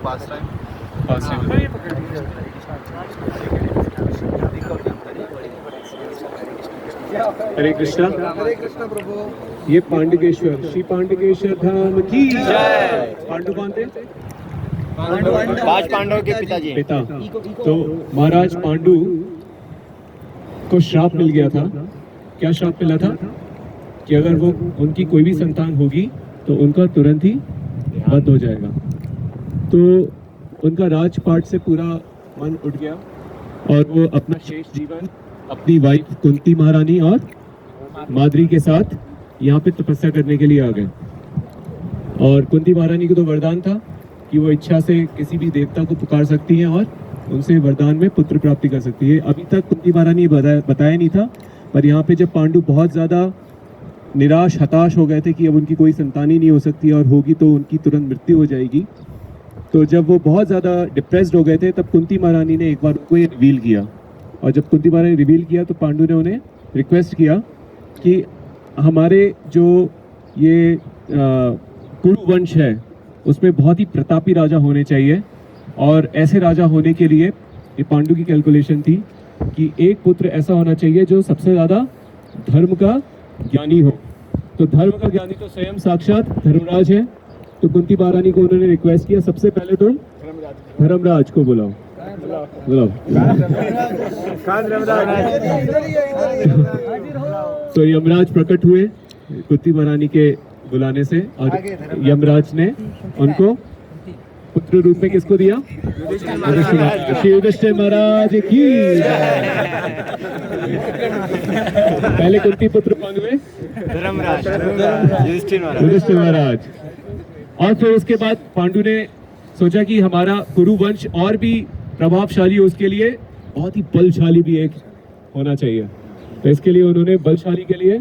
पास time हरे कृष्णा प्रभु। ये पांडुकेश्वर श्री पांडुकेश्वर धाम की जय। पांडु कौन थे? पांच पांडवों के पिताजी। पिता। तो महाराज पांडु को श्राप मिल गया था। क्या श्राप मिला था? कि अगर वो उनकी कोई भी संतान होगी तो उनका तुरंत ही वध हो जाएगा। तो उनका राजपाट से पूरा मन उठ गया और वो अपना शेष जीवन अपनी वाइफ कुंती महारानी और माद्री के साथ यहाँ पे तपस्या करने के लिए आ गए। और कुंती महारानी को तो वरदान था कि वो इच्छा से किसी भी देवता को पुकार सकती हैं और उनसे वरदान में पुत्र प्राप्ति कर सकती है। अभी तक कुंती महारानी बताया नहीं था, पर यहाँ पे जब पांडु बहुत ज़्यादा निराश हताश हो गए थे कि अब उनकी कोई संतान ही नहीं हो सकती और होगी तो उनकी तुरंत मृत्यु हो जाएगी, तो जब वो बहुत ज़्यादा डिप्रेस्ड हो गए थे तब कुंती महारानी ने एक बार उनको ये रिवील किया। और जब कुंती महारानी रिवील किया तो पांडु ने उन्हें रिक्वेस्ट किया कि हमारे जो ये कुरु वंश है उसमें बहुत ही प्रतापी राजा होने चाहिए, और ऐसे राजा होने के लिए ये पांडु की कैलकुलेशन थी कि एक पुत्र ऐसा होना चाहिए जो सबसे ज़्यादा धर्म का ज्ञानी हो। तो धर्म का ज्ञानी तो स्वयं साक्षात धर्मराज है। तो कुंती महारानी को उन्होंने रिक्वेस्ट किया सबसे पहले तुम धर्मराज को बुलाओ। तो यमराज प्रकट हुए कुंती महारानी के बुलाने से, और यमराज ने उनको पुत्र रूप में किसको दिया? श्री युधिष्ठिर महाराज की। पहले कुंती पुत्र कौन हुए? धर्मराज, युधिष्ठिर महाराज। और फिर उसके बाद पांडु ने सोचा कि हमारा कुरु वंश और भी प्रभावशाली हो, उसके लिए बहुत ही बलशाली भी एक होना चाहिए। तो इसके लिए उन्होंने बलशाली के लिए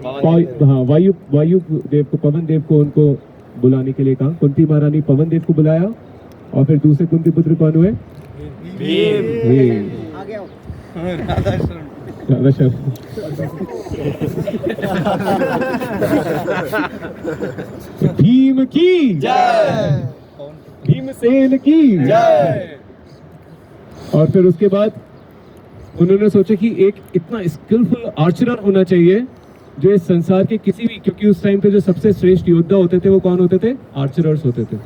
वायु देव को, पवन देव को उनको बुलाने के लिए कहा। कुंती महारानी पवन देव को बुलाया, और फिर दूसरे कुंती पुत्र कौन हुए? भीम। भीम की जय, भीमसेन की जय। और फिर उसके बाद उन्होंने सोचा कि एक इतना स्किलफुल आर्चरर होना चाहिए जो इस संसार के किसी भी, क्योंकि उस टाइम पे जो सबसे श्रेष्ठ योद्धा होते थे वो कौन होते थे? आर्चरर्स होते थे।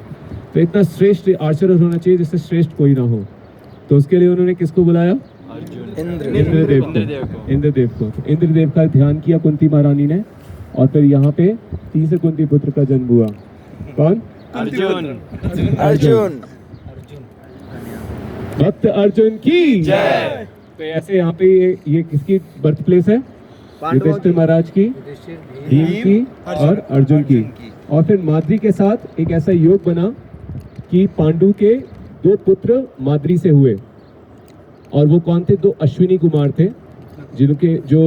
तो इतना श्रेष्ठ आर्चरर होना चाहिए जिससे श्रेष्ठ कोई ना हो। तो उसके लिए उन्होंने किसको बुलाया? इंद्रदेव को। इंद्रदेव का ध्यान किया कुंती महारानी ने, और फिर यहाँ पे तीसरे कुंती पुत्र का जन्म हुआ। कौन? अर्जुन। भक्त अर्जुन की जय। तो ऐसे यहाँ पे ये किसकी बर्थ प्लेस है? युधिष्ठिर महाराज की, भीम की और अर्जुन की। और फिर माद्री के साथ एक ऐसा योग बना कि पांडु के 2 पुत्र माद्री से हुए, और वो कौन थे? 2 अश्विनी कुमार थे जिनके जो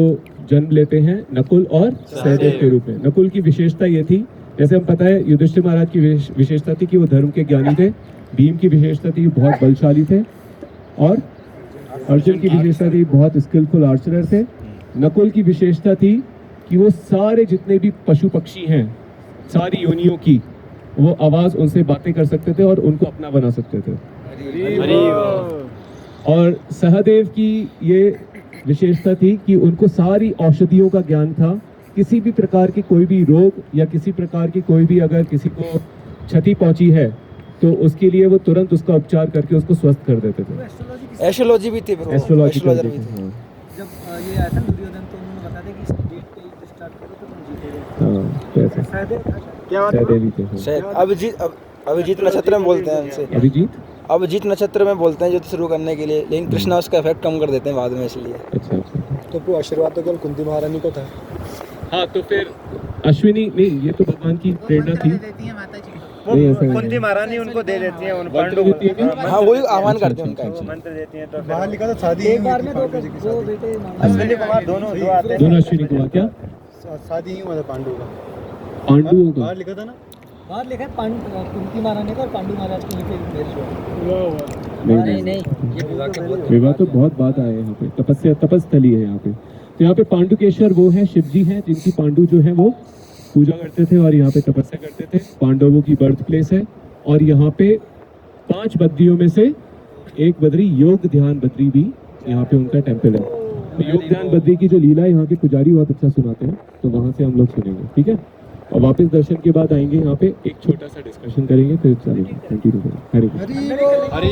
जन्म लेते हैं नकुल और सहदेव के रूप में। नकुल की विशेषता ये थी, जैसे हम पता है युधिष्ठिर महाराज की विशेषता थी कि वो धर्म के ज्ञानी थे, भीम की विशेषता थी बहुत बलशाली थे, और अर्जुन की विशेषता थी बहुत स्किलफुल आर्चरर थे। नकुल की विशेषता थी कि वो सारे जितने भी पशु पक्षी हैं, सारी योनियों की वो आवाज उनसे बातें कर सकते थे और उनको अपना बना सकते थे। और सहदेव की ये विशेषता थी कि उनको सारी औषधियों का ज्ञान था। किसी भी प्रकार की कोई भी रोग या किसी प्रकार की कोई भी अगर किसी को क्षति पहुंची है तो उसके लिए वो तुरंत उसका उपचार करके उसको स्वस्थ कर देते थे। एस्ट्रोलॉजी भी थी ब्रो। एस्ट्रोलॉजी भी थी। जब ये आया था दुर्योधन तो उन्होंने बता दिया कि इस डेट पे स्टार्ट करो तो तुम जीतोगे। कैसे? शायद अभिजीत नक्षत्र में बोलते हैं उनसे। अभिजीत नक्षत्र में बोलते हैं युद्ध शुरू करने के लिए, लेकिन कृष्णा उसका इफेक्ट कम कर देते हैं बाद में, इसलिए। अच्छा। तो वो आशीर्वाद तो केवल कुंती महारानी को था। हाँ, तो फिर अश्विनी नहीं, ये तो भगवान की प्रेरणा थी। कुंती महारानी उनको दे देती है, उन पांडु को। हाँ, वही आह्वान करते हैं, उनका मंत्र देती हैं। तो बाहर लिखा था शादी एक बार में 2 बेटे अश्विनी कुमार दोनों आते हैं। दोनों अश्विनी कुमार क्या शादी ही हुआ था पांडु का। पांडुओं का बाहर लिखा था ना, बाहर लिखा है कुंती महारानी का और पांडु महाराज के लिए मैरिज हुआ। नहीं, विवाह तो बहुत बात आए यहाँ पे। तपस्थली है यहाँ पे। तो यहाँ पे पांडुकेश्वर वो है, शिव जी हैं जिनकी पांडु जो है वो पूजा करते थे और यहाँ पे तपस्या करते थे। पांडवों की बर्थ प्लेस है, और यहाँ पे 5 बद्रियों में से एक बद्री योग ध्यान बद्री भी यहाँ पे उनका टेम्पल है। तो योग ध्यान बद्री की जो लीला है यहाँ के पुजारी बहुत अच्छा सुनाते हैं, तो वहाँ से हम लोग सुनेंगे, ठीक है। और वापस दर्शन के बाद आएंगे यहाँ पे, एक छोटा सा डिस्कशन करेंगे, फिर चलेंगे। कंटिन्यू करेंगे। हरे कृष्ण।